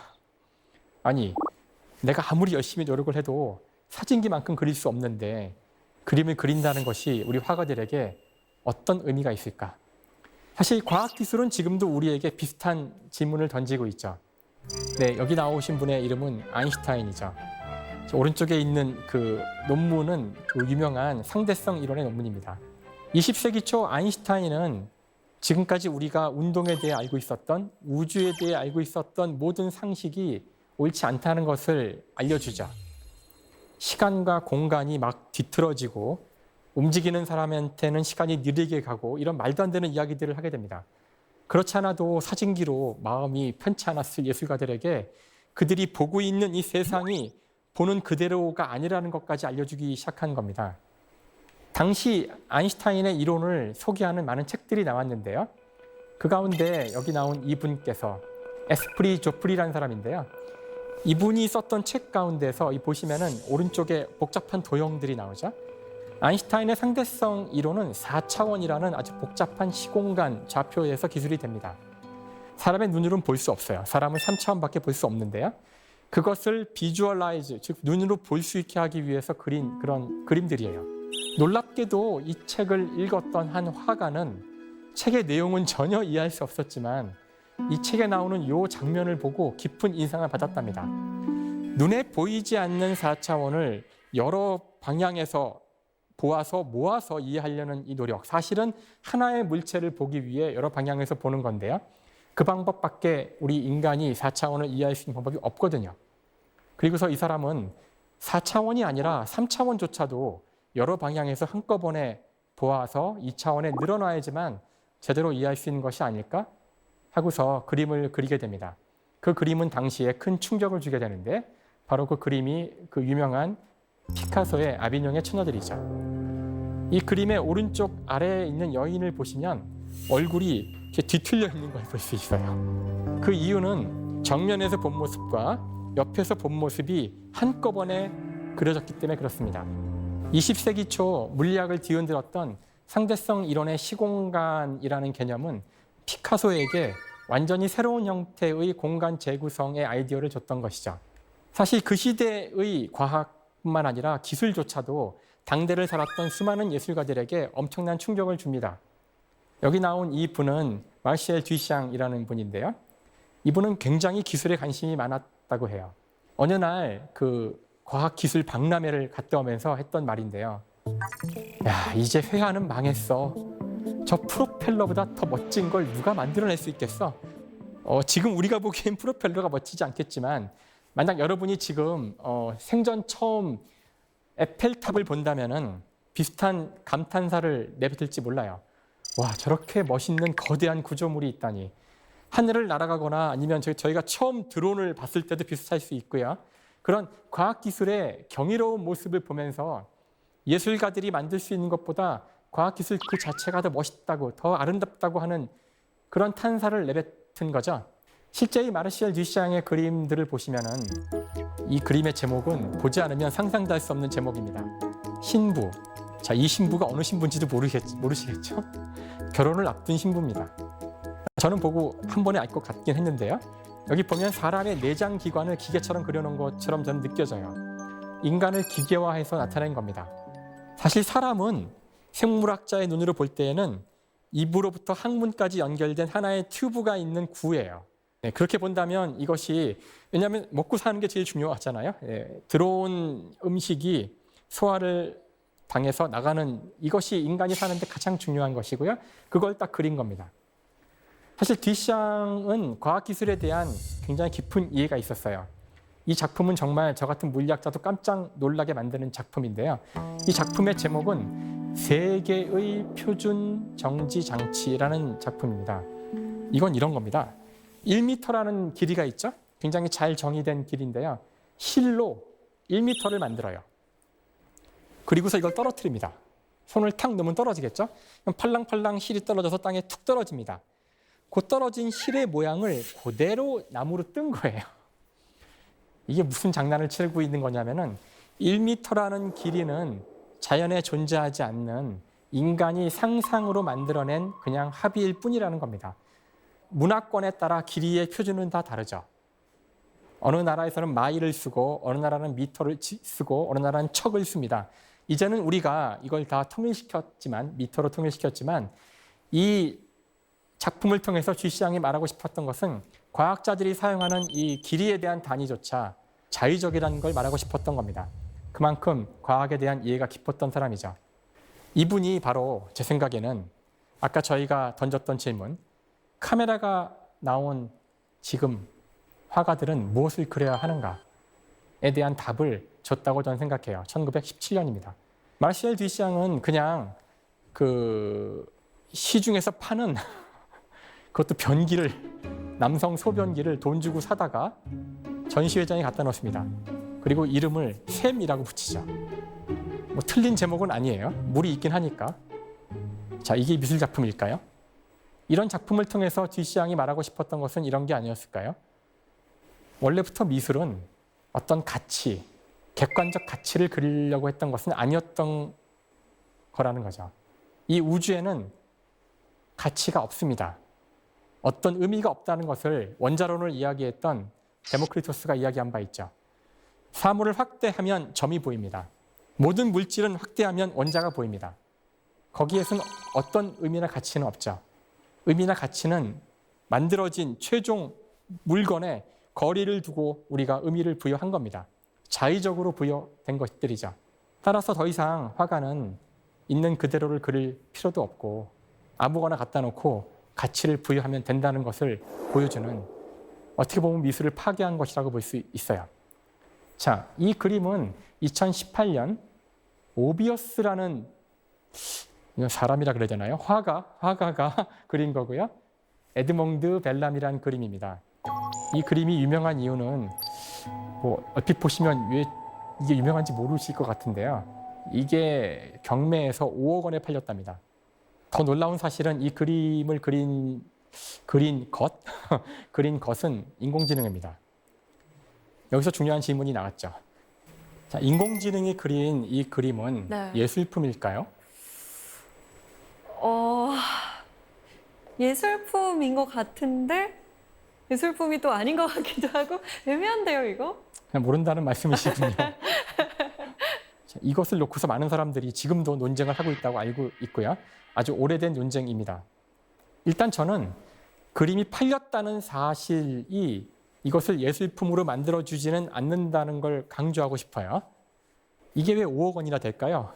아니, 내가 아무리 열심히 노력을 해도 사진기만큼 그릴 수 없는데 그림을 그린다는 것이 우리 화가들에게 어떤 의미가 있을까? 사실 과학기술은 지금도 우리에게 비슷한 질문을 던지고 있죠. 네, 여기 나오신 분의 이름은 아인슈타인이죠. 오른쪽에 있는 그 논문은 그 유명한 상대성 이론의 논문입니다. 20세기 초 아인슈타인은 지금까지 우리가 운동에 대해 알고 있었던, 우주에 대해 알고 있었던 모든 상식이 옳지 않다는 것을 알려주죠. 시간과 공간이 막 뒤틀어지고 움직이는 사람한테는 시간이 느리게 가고 이런 말도 안 되는 이야기들을 하게 됩니다. 그렇지 않아도 사진기로 마음이 편치 않았을 예술가들에게 그들이 보고 있는 이 세상이 보는 그대로가 아니라는 것까지 알려주기 시작한 겁니다. 당시 아인슈타인의 이론을 소개하는 많은 책들이 나왔는데요. 그 가운데 여기 나온 이분께서 에스프리 조프리라는 사람인데요. 이분이 썼던 책 가운데서 보시면은 오른쪽에 복잡한 도형들이 나오죠. 아인슈타인의 상대성 이론은 4차원이라는 아주 복잡한 시공간 좌표에서 기술이 됩니다. 사람의 눈으로는 볼 수 없어요. 사람은 3차원밖에 볼 수 없는데요. 그것을 비주얼라이즈, 즉 눈으로 볼 수 있게 하기 위해서 그린 그런 그림들이에요. 놀랍게도 이 책을 읽었던 한 화가는 책의 내용은 전혀 이해할 수 없었지만 이 책에 나오는 이 장면을 보고 깊은 인상을 받았답니다. 눈에 보이지 않는 4차원을 여러 방향에서 보아서 모아서 이해하려는 이 노력, 사실은 하나의 물체를 보기 위해 여러 방향에서 보는 건데요. 그 방법밖에 우리 인간이 4차원을 이해할 수 있는 방법이 없거든요. 그리고서 이 사람은 4차원이 아니라 3차원조차도 여러 방향에서 한꺼번에 보아서 2차원에 늘어놔야지만 제대로 이해할 수 있는 것이 아닐까 하고서 그림을 그리게 됩니다. 그 그림은 당시에 큰 충격을 주게 되는데 바로 그 그림이 그 유명한 피카소의 아비뇽의 처녀들이죠. 이 그림의 오른쪽 아래에 있는 여인을 보시면 얼굴이 이렇게 뒤틀려 있는 걸 볼 수 있어요. 그 이유는 정면에서 본 모습과 옆에서 본 모습이 한꺼번에 그려졌기 때문에 그렇습니다. 20세기 초 물리학을 뒤흔들었던 상대성 이론의 시공간이라는 개념은 피카소에게 완전히 새로운 형태의 공간 재구성의 아이디어를 줬던 것이죠. 사실 그 시대의 과학뿐만 아니라 기술조차도 당대를 살았던 수많은 예술가들에게 엄청난 충격을 줍니다. 여기 나온 이 분은 마르시엘 듀샹이라는 분인데요. 이분은 굉장히 기술에 관심이 많았다고 해요. 어느 날 그 과학기술 박람회를 갔다 오면서 했던 말인데요. 야, 이제 회화는 망했어. 저 프로펠러보다 더 멋진 걸 누가 만들어낼 수 있겠어? 지금 우리가 보기엔 프로펠러가 멋지지 않겠지만 만약 여러분이 지금 생전 처음 에펠탑을 본다면은 비슷한 감탄사를 내뱉을지 몰라요. 와, 저렇게 멋있는 거대한 구조물이 있다니. 하늘을 날아가거나 아니면 저희가 처음 드론을 봤을 때도 비슷할 수 있고요. 그런 과학기술의 경이로운 모습을 보면서 예술가들이 만들 수 있는 것보다 과학기술 그 자체가 더 멋있다고, 더 아름답다고 하는 그런 탄사를 내뱉은 거죠. 실제 이 마르시엘 듀샹의 그림들을 보시면은 이 그림의 제목은 보지 않으면 상상도 할 수 없는 제목입니다. 신부. 자, 이 신부가 어느 신부인지도 모르시겠죠? 결혼을 앞둔 신부입니다. 저는 보고 한 번에 알 것 같긴 했는데요. 여기 보면 사람의 내장 기관을 기계처럼 그려놓은 것처럼 저는 느껴져요. 인간을 기계화해서 나타낸 겁니다. 사실 사람은 생물학자의 눈으로 볼 때에는 입으로부터 항문까지 연결된 하나의 튜브가 있는 구예요. 네, 그렇게 본다면 이것이, 왜냐하면 먹고 사는 게 제일 중요하잖아요. 들어온 음식이 소화를 당해서 나가는 이것이 인간이 사는데 가장 중요한 것이고요. 그걸 딱 그린 겁니다. 사실 듀샹은 과학기술에 대한 굉장히 깊은 이해가 있었어요. 이 작품은 정말 저 같은 물리학자도 깜짝 놀라게 만드는 작품인데요. 이 작품의 제목은 세계의 표준 정지 장치라는 작품입니다. 이건 이런 겁니다. 1m라는 길이가 있죠? 굉장히 잘 정의된 길인데요. 실로 1m를 만들어요. 그리고서 이걸 떨어뜨립니다. 손을 탁 넣으면 떨어지겠죠? 그럼 팔랑팔랑 실이 떨어져서 땅에 툭 떨어집니다. 그 떨어진 실의 모양을 그대로 나무로 뜬 거예요. 이게 무슨 장난을 치고 있는 거냐면은 1m라는 길이는 자연에 존재하지 않는 인간이 상상으로 만들어낸 그냥 합의일 뿐이라는 겁니다. 문화권에 따라 길이의 표준은 다 다르죠. 어느 나라에서는 마일을 쓰고 어느 나라는 미터를 쓰고 어느 나라는 척을 씁니다. 이제는 우리가 이걸 다 통일시켰지만, 미터로 통일시켰지만, 이 작품을 통해서 듀샹이 말하고 싶었던 것은 과학자들이 사용하는 이 길이에 대한 단위조차 자의적이라는 걸 말하고 싶었던 겁니다. 그만큼 과학에 대한 이해가 깊었던 사람이죠. 이분이 바로 제 생각에는 아까 저희가 던졌던 질문, 카메라가 나온 지금 화가들은 무엇을 그려야 하는가에 대한 답을 줬다고 저는 생각해요. 1917년입니다. 마르시엘 듀샹은 그냥 그 시중에서 파는 그것도 변기를, 남성 소변기를 돈 주고 사다가 전시회장에 갖다 놓습니다. 그리고 이름을 샘이라고 붙이죠. 뭐 틀린 제목은 아니에요. 물이 있긴 하니까. 자, 이게 미술 작품일까요? 이런 작품을 통해서 듀샹이 말하고 싶었던 것은 이런 게 아니었을까요? 원래부터 미술은 어떤 가치, 객관적 가치를 그리려고 했던 것은 아니었던 거라는 거죠. 이 우주에는 가치가 없습니다. 어떤 의미가 없다는 것을 원자론을 이야기했던 데모크리토스가 이야기한 바 있죠. 사물을 확대하면 점이 보입니다. 모든 물질은 확대하면 원자가 보입니다. 거기에서는 어떤 의미나 가치는 없죠. 의미나 가치는 만들어진 최종 물건에 거리를 두고 우리가 의미를 부여한 겁니다. 자의적으로 부여된 것들이죠. 따라서 더 이상 화가는 있는 그대로를 그릴 필요도 없고 아무거나 갖다 놓고 가치를 부여하면 된다는 것을 보여주는, 어떻게 보면 미술을 파괴한 것이라고 볼 수 있어요. 자, 이 그림은 2018년 오비어스라는, 사람이라 그래야 되나요? 화가가 그린 거고요. 에드몽드 벨람이라는 그림입니다. 이 그림이 유명한 이유는 얼핏 보시면 왜 이게 유명한지 모르실 것 같은데요. 이게 경매에서 5억 원에 팔렸답니다. 더 놀라운 사실은 이 그림을 그린 것은 인공지능입니다. 여기서 중요한 질문이 나왔죠. 자, 인공지능이 그린 이 그림은 네. 예술품일까요? 예술품인 것 같은데 예술품이 또 아닌 것 같기도 하고 애매한데요, 이거? 그냥 모른다는 말씀이시군요. 자, 이것을 놓고서 많은 사람들이 지금도 논쟁을 하고 있다고 알고 있고요. 아주 오래된 논쟁입니다. 일단 저는 그림이 팔렸다는 사실이 이것을 예술품으로 만들어주지는 않는다는 걸 강조하고 싶어요. 이게 왜 5억 원이나 될까요?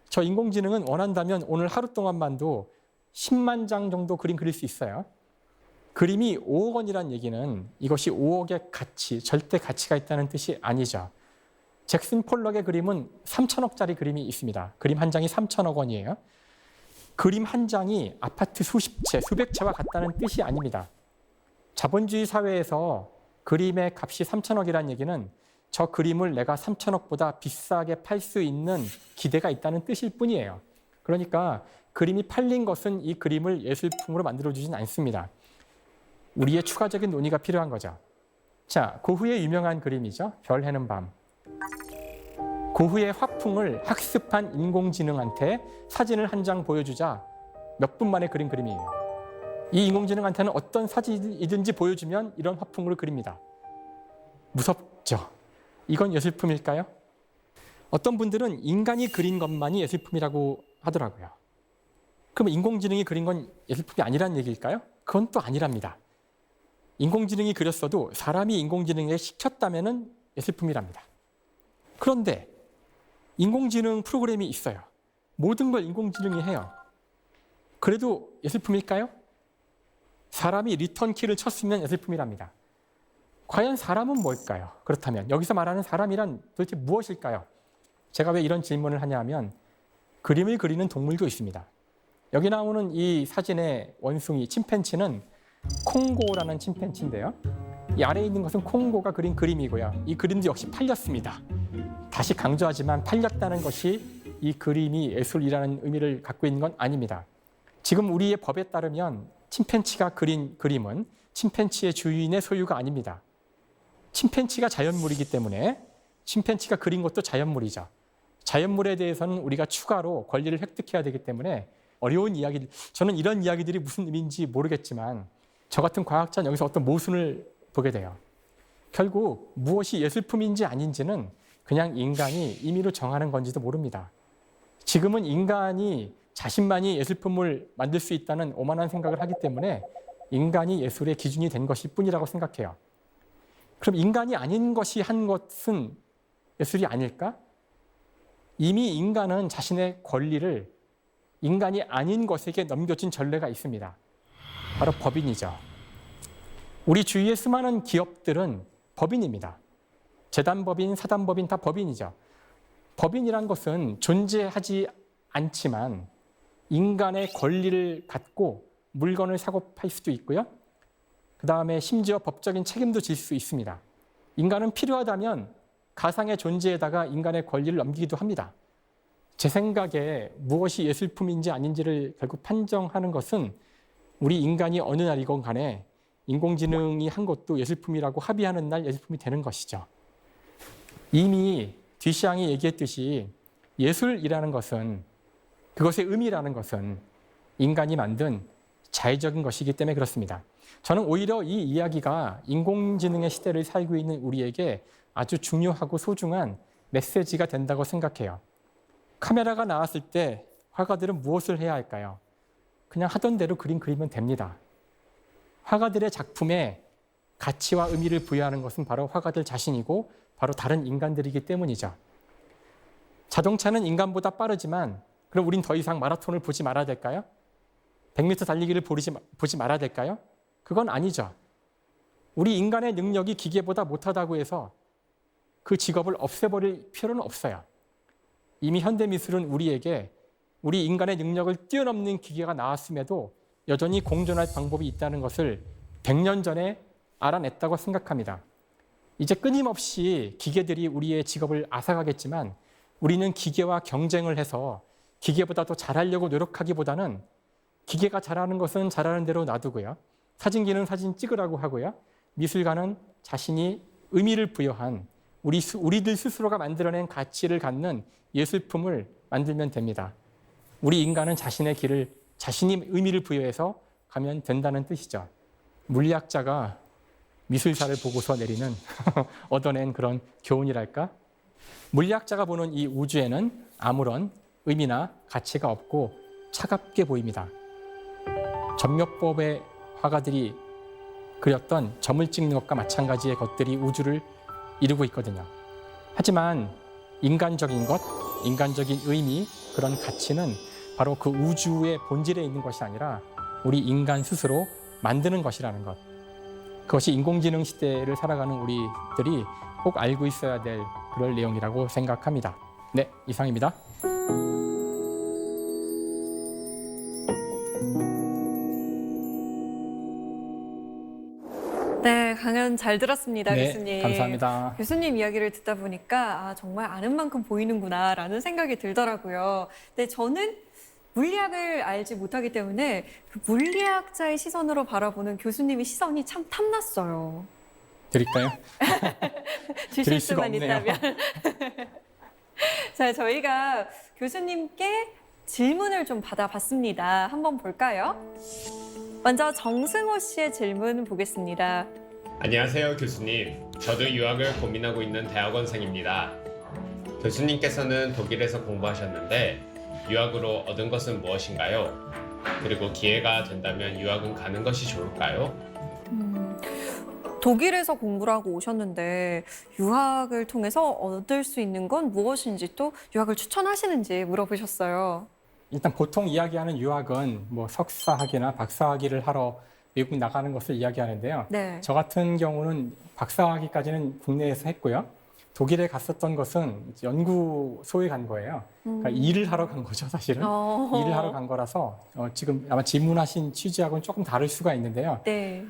저 인공지능은 원한다면 오늘 하루 동안만도 10만 장 정도 그림 그릴 수 있어요. 그림이 5억 원이란 얘기는 이것이 5억의 가치, 절대 가치가 있다는 뜻이 아니죠. 잭슨 폴럭의 그림은 3천억짜리 그림이 있습니다. 그림 한 장이 3천억 원이에요. 그림 한 장이 아파트 수십 채, 수백 채와 같다는 뜻이 아닙니다. 자본주의 사회에서 그림의 값이 3천억이라는 얘기는 저 그림을 내가 3천억보다 비싸게 팔 수 있는 기대가 있다는 뜻일 뿐이에요. 그러니까 그림이 팔린 것은 이 그림을 예술품으로 만들어주진 않습니다. 우리의 추가적인 논의가 필요한 거죠. 자, 고흐의 유명한 그림이죠. 별 해는 밤. 고흐의 화풍을 학습한 인공지능한테 사진을 한 장 보여주자 몇 분 만에 그린 그림이에요. 이 인공지능한테는 어떤 사진이든지 보여주면 이런 화풍으로 그립니다. 무섭죠? 이건 예술품일까요? 어떤 분들은 인간이 그린 것만이 예술품이라고 하더라고요. 그럼 인공지능이 그린 건 예술품이 아니란 얘기일까요? 그건 또 아니랍니다. 인공지능이 그렸어도 사람이 인공지능에 시켰다면 예술품이랍니다. 그런데 인공지능 프로그램이 있어요. 모든 걸 인공지능이 해요. 그래도 예술품일까요? 사람이 리턴키를 쳤으면 예술품이랍니다. 과연 사람은 뭘까요? 그렇다면 여기서 말하는 사람이란 도대체 무엇일까요? 제가 왜 이런 질문을 하냐면 그림을 그리는 동물도 있습니다. 여기 나오는 이 사진의 원숭이 침팬치는 콩고라는 침팬치인데요. 이 아래에 있는 것은 콩고가 그린 그림이고요. 이 그림도 역시 팔렸습니다. 다시 강조하지만 팔렸다는 것이 이 그림이 예술이라는 의미를 갖고 있는 건 아닙니다. 지금 우리의 법에 따르면 침팬치가 그린 그림은 침팬치의 주인의 소유가 아닙니다. 침팬치가 자연물이기 때문에 침팬치가 그린 것도 자연물이죠. 자연물에 대해서는 우리가 추가로 권리를 획득해야 되기 때문에 어려운 이야기들, 저는 이런 이야기들이 무슨 의미인지 모르겠지만 저 같은 과학자는 여기서 어떤 모순을 보게 돼요. 결국 무엇이 예술품인지 아닌지는 그냥 인간이 임의로 정하는 건지도 모릅니다. 지금은 인간이 자신만이 예술품을 만들 수 있다는 오만한 생각을 하기 때문에 인간이 예술의 기준이 된 것일 뿐이라고 생각해요. 그럼 인간이 아닌 것이 한 것은 예술이 아닐까? 이미 인간은 자신의 권리를 인간이 아닌 것에게 넘겨준 전례가 있습니다. 바로 법인이죠. 우리 주위의 수많은 기업들은 법인입니다. 재단법인, 사단법인 다 법인이죠. 법인이란 것은 존재하지 않지만 인간의 권리를 갖고 물건을 사고 팔 수도 있고요. 그 다음에 심지어 법적인 책임도 질 수 있습니다. 인간은 필요하다면 가상의 존재에다가 인간의 권리를 넘기기도 합니다. 제 생각에 무엇이 예술품인지 아닌지를 결국 판정하는 것은 우리 인간이 어느 날이건 간에 인공지능이 한 것도 예술품이라고 합의하는 날 예술품이 되는 것이죠. 이미 뒤시앙이 얘기했듯이 예술이라는 것은 그것의 의미라는 것은 인간이 만든 자의적인 것이기 때문에 그렇습니다. 저는 오히려 이 이야기가 인공지능의 시대를 살고 있는 우리에게 아주 중요하고 소중한 메시지가 된다고 생각해요. 카메라가 나왔을 때 화가들은 무엇을 해야 할까요? 그냥 하던 대로 그림 그리면 됩니다. 화가들의 작품에 가치와 의미를 부여하는 것은 바로 화가들 자신이고 바로 다른 인간들이기 때문이죠. 자동차는 인간보다 빠르지만 그럼 우린 더 이상 마라톤을 보지 말아야 될까요? 100m 달리기를 보지 말아야 될까요? 그건 아니죠. 우리 인간의 능력이 기계보다 못하다고 해서 그 직업을 없애버릴 필요는 없어요. 이미 현대미술은 우리에게 우리 인간의 능력을 뛰어넘는 기계가 나왔음에도 여전히 공존할 방법이 있다는 것을 100년 전에 알아냈다고 생각합니다. 이제 끊임없이 기계들이 우리의 직업을 앗아가겠지만 우리는 기계와 경쟁을 해서 기계보다 더 잘하려고 노력하기보다는 기계가 잘하는 것은 잘하는 대로 놔두고요. 사진기는 사진 찍으라고 하고요. 미술가는 자신이 의미를 부여한 우리들 스스로가 만들어낸 가치를 갖는 예술품을 만들면 됩니다. 우리 인간은 자신의 길을 자신이 의미를 부여해서 가면 된다는 뜻이죠. 물리학자가 미술사를 보고서 내리는 얻어낸 그런 교훈이랄까? 물리학자가 보는 이 우주에는 아무런 의미나 가치가 없고 차갑게 보입니다. 점묘법의 화가들이 그렸던 점을 찍는 것과 마찬가지의 것들이 우주를 이루고 있거든요. 하지만 인간적인 것, 인간적인 의미, 그런 가치는 바로 그 우주의 본질에 있는 것이 아니라 우리 인간 스스로 만드는 것이라는 것. 그것이 인공지능 시대를 살아가는 우리들이 꼭 알고 있어야 될 그럴 내용이라고 생각합니다. 네, 이상입니다. 네, 강연 잘 들었습니다, 네, 교수님. 감사합니다. 교수님 이야기를 듣다 보니까 정말 아는 만큼 보이는구나라는 생각이 들더라고요. 근데 저는 물리학을 알지 못하기 때문에 그 물리학자의 시선으로 바라보는 교수님의 시선이 참 탐났어요. 드릴까요? 주실 드릴 수가 수만 없네요. 있다면. 자, 저희가 교수님께 질문을 좀 받아봤습니다. 한번 볼까요? 먼저 정승호 씨의 질문 보겠습니다. 안녕하세요, 교수님. 저도 유학을 고민하고 있는 대학원생입니다. 교수님께서는 독일에서 공부하셨는데 유학으로 얻은 것은 무엇인가요? 그리고 기회가 된다면 유학은 가는 것이 좋을까요? 독일에서 공부를 하고 오셨는데 유학을 통해서 얻을 수 있는 건 무엇인지 또 유학을 추천하시는지 물어보셨어요. 일단 보통 이야기하는 유학은 뭐 석사학위나 박사학위를 하러 외국 나가는 것을 이야기하는데요. 네. 저 같은 경우는 박사학위까지는 국내에서 했고요. 독일에 갔었던 것은 연구소에 간 거예요. 그러니까 일을 하러 간 거죠, 사실은. 일을 하러 간 거라서 지금 아마 질문하신 취지하고는 조금 다를 수가 있는데요. 네.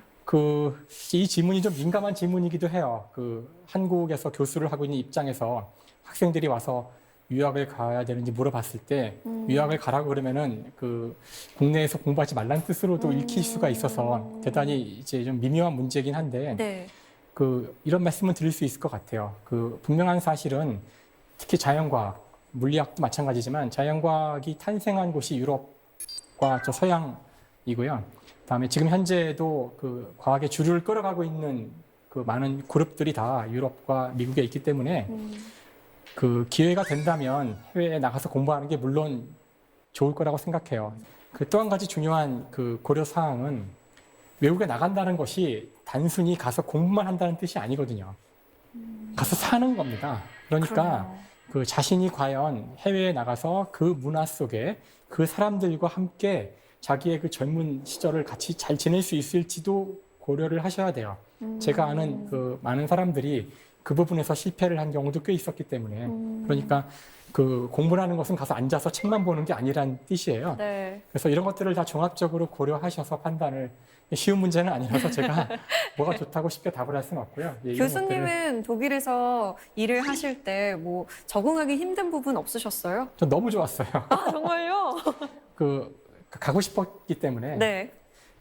이 질문이 좀 민감한 질문이기도 해요. 한국에서 교수를 하고 있는 입장에서 학생들이 와서 유학을 가야 되는지 물어봤을 때 유학을 가라고 그러면은 국내에서 공부하지 말라는 뜻으로도 읽힐 수가 있어서 대단히 이제 좀 미묘한 문제긴 한데 네. 이런 말씀을 드릴 수 있을 것 같아요. 분명한 사실은 특히 자연과학, 물리학도 마찬가지지만 자연과학이 탄생한 곳이 유럽과 저 서양이고요. 그다음에 지금 현재도 과학의 주류를 끌어가고 있는 많은 그룹들이 다 유럽과 미국에 있기 때문에 기회가 된다면 해외에 나가서 공부하는 게 물론 좋을 거라고 생각해요. 또 한 가지 중요한 고려 사항은 외국에 나간다는 것이 단순히 가서 공부만 한다는 뜻이 아니거든요. 가서 사는 겁니다. 그러니까 자신이 과연 해외에 나가서 그 문화 속에 그 사람들과 함께 자기의 젊은 시절을 같이 잘 지낼 수 있을지도 고려를 하셔야 돼요. 제가 아는 많은 사람들이 그 부분에서 실패를 한 경우도 꽤 있었기 때문에 그러니까 공부라는 것은 가서 앉아서 책만 보는 게 아니란 뜻이에요. 네. 그래서 이런 것들을 다 종합적으로 고려하셔서 판단을 쉬운 문제는 아니라서 제가 뭐가 좋다고 쉽게 답을 할 수는 없고요. 예, 교수님은 독일에서 일을 하실 때 뭐 적응하기 힘든 부분 없으셨어요? 전 너무 좋았어요. 아, 정말요? 가고 싶었기 때문에 네.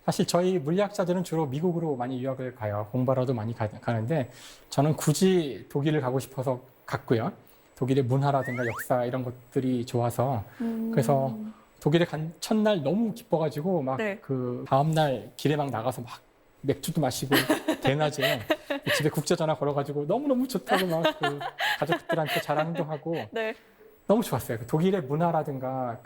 사실 저희 물리학자들은 주로 미국으로 많이 유학을 가요. 공부하러도 많이 가는데 저는 굳이 독일을 가고 싶어서 갔고요. 독일의 문화라든가 역사 이런 것들이 좋아서 그래서 독일에 간 첫날 너무 기뻐가지고 막 네. 다음날 길에 막 나가서 막 맥주도 마시고 대낮에 집에 국제전화 걸어가지고 너무너무 좋다고 막 가족들한테 자랑도 하고 네. 너무 좋았어요. 독일의 문화라든가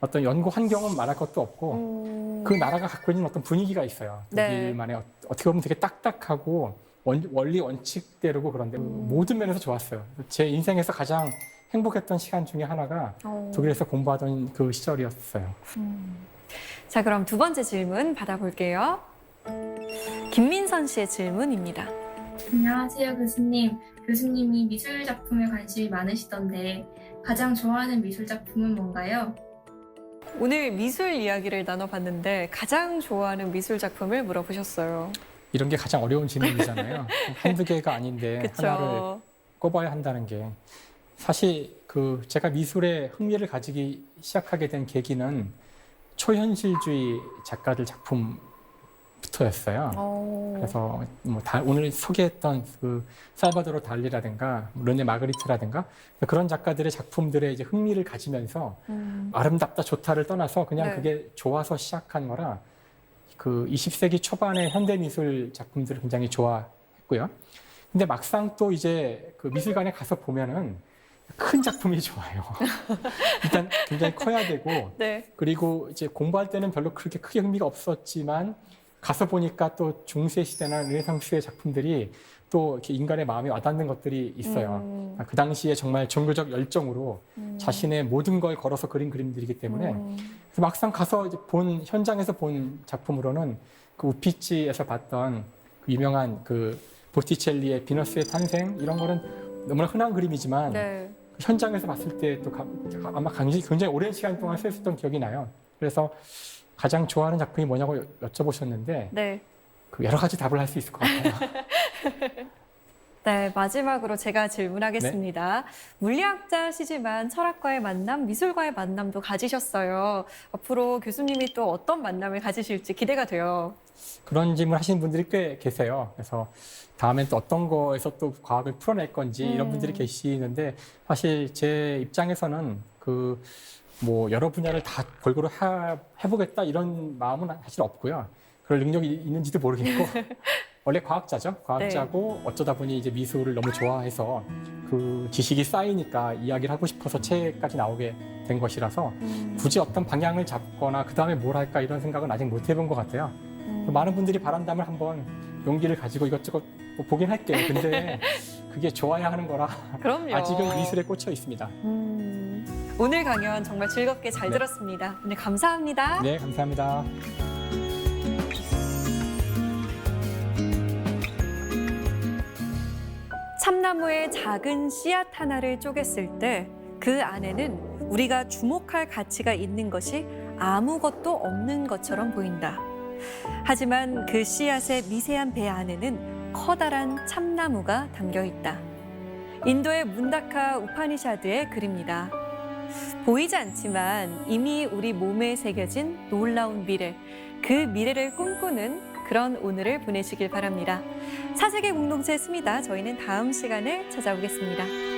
어떤 연구 환경은 말할 것도 없고 그 나라가 갖고 있는 어떤 분위기가 있어요. 독일만의 어떻게 보면 되게 딱딱하고 원리 원칙대로고 그런데 모든 면에서 좋았어요. 제 인생에서 가장 행복했던 시간 중에 하나가 독일에서 공부하던 그 시절이었어요. 자, 그럼 두 번째 질문 받아볼게요. 김민선 씨의 질문입니다. 안녕하세요, 교수님. 교수님이 미술 작품에 관심이 많으시던데 가장 좋아하는 미술 작품은 뭔가요? 오늘 미술 이야기를 나눠봤는데 가장 좋아하는 미술 작품을 물어보셨어요. 이런 게 가장 어려운 질문이잖아요. 한두 개가 아닌데 하나를 그렇죠. 꼽아야 한다는 게 사실 제가 미술에 흥미를 가지기 시작하게 된 계기는 초현실주의 작가들 작품부터였어요. 그래서 오늘 소개했던 살바도르 달리라든가 르네 마그리트라든가 그런 작가들의 작품들에 이제 흥미를 가지면서 아름답다 좋다를 떠나서 그냥 네. 그게 좋아서 시작한 거라 20세기 초반의 현대 미술 작품들을 굉장히 좋아했고요. 근데 막상 또 이제 미술관에 가서 보면은 큰 작품이 좋아요. 일단 굉장히 커야 되고 네. 그리고 이제 공부할 때는 별로 그렇게 크게 흥미가 없었지만 가서 보니까 또 중세 시대나 르네상스의 작품들이 또 이렇게 인간의 마음에 와닿는 것들이 있어요. 그 당시에 정말 종교적 열정으로 자신의 모든 걸 걸어서 그린 그림들이기 때문에 그래서 막상 가서 이제 현장에서 본 작품으로는 우피치에서 봤던 유명한 보티첼리의 비너스의 탄생 이런 거는 너무나 흔한 그림이지만 네. 현장에서 봤을 때 또 아마 굉장히 오랜 시간 동안 쓰였던 기억이 나요. 그래서 가장 좋아하는 작품이 뭐냐고 여쭤보셨는데 네. 여러 가지 답을 할 수 있을 것 같아요. 네, 마지막으로 제가 질문하겠습니다. 물리학자시지만 철학과의 만남, 미술과의 만남도 가지셨어요. 앞으로 교수님이 또 어떤 만남을 가지실지 기대가 돼요. 그런 질문 하시는 분들이 꽤 계세요. 그래서 다음엔 또 어떤 거에서 또 과학을 풀어낼 건지 이런 분들이 계시는데 사실 제 입장에서는 여러 분야를 다 골고루 해보겠다 이런 마음은 사실 없고요. 그럴 능력이 있는지도 모르겠고 원래 과학자죠. 과학자고 어쩌다 보니 이제 미술을 너무 좋아해서 지식이 쌓이니까 이야기를 하고 싶어서 책까지 나오게 된 것이라서 굳이 어떤 방향을 잡거나 그 다음에 뭘 할까 이런 생각은 아직 못 해본 것 같아요. 많은 분들이 바란다면 한번 용기를 가지고 이것저것 보긴 할게요. 근데 그게 좋아야 하는 거라 그럼요. 아직은 미술에 꽂혀 있습니다. 오늘 강연 정말 즐겁게 잘 네. 들었습니다. 오늘 감사합니다. 네, 감사합니다. 참나무의 작은 씨앗 하나를 쪼갰을 때 그 안에는 우리가 주목할 가치가 있는 것이 아무것도 없는 것처럼 보인다. 하지만 그 씨앗의 미세한 배 안에는 커다란 참나무가 담겨 있다. 인도의 문다카 우파니샤드의 글입니다. 보이지 않지만 이미 우리 몸에 새겨진 놀라운 미래, 그 미래를 꿈꾸는 그런 오늘을 보내시길 바랍니다. 사색의 공동체 스미다. 저희는 다음 시간에 찾아오겠습니다.